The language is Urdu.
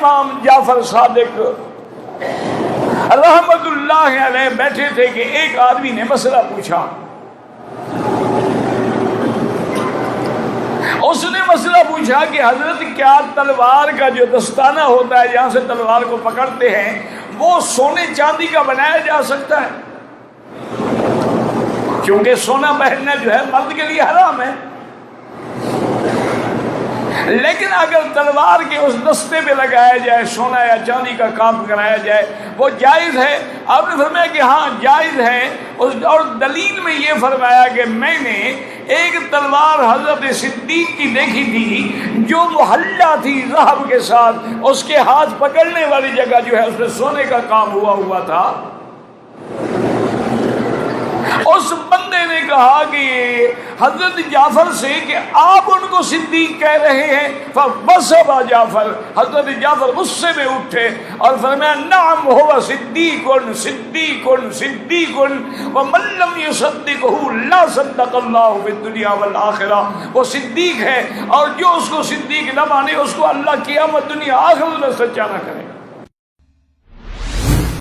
امام جعفر صادق رحمت اللہ علیہ بیٹھے تھے کہ ایک آدمی نے مسئلہ پوچھا. اس نے مسئلہ پوچھا کہ حضرت کیا تلوار کا جو دستانہ ہوتا ہے جہاں سے تلوار کو پکڑتے ہیں وہ سونے چاندی کا بنایا جا سکتا ہے؟ کیونکہ سونا پہننا جو ہے مرد کے لیے حرام ہے، لیکن اگر تلوار کے اس دستے پہ لگایا جائے سونا یا چاندی کا کام کرایا جائے وہ جائز ہے. آپ نے فرمایا کہ ہاں جائز ہے. اور دلیل میں یہ فرمایا کہ میں نے ایک تلوار حضرت صدیق کی دیکھی تھی جو محلہ تھی ذہب کے ساتھ، اس کے ہاتھ پکڑنے والی جگہ جو ہے اس میں سونے کا کام ہوا تھا. اس بندے نے کہا کہ حضرت جعفر سے کہ آپ ان کو صدیق کہہ رہے ہیں. فبصب جعفر، حضرت جعفر غصے میں اٹھے اور فرمایا نعم هو صدیق صدیق صدیق ومن لم يصدقه لا صدق الله في الدنيا والآخرة. وہ صدیق ہے اور جو اس کو صدیق نہ مانے اس کو اللہ قیامت دنیا آخرت میں سچا نہ کرے.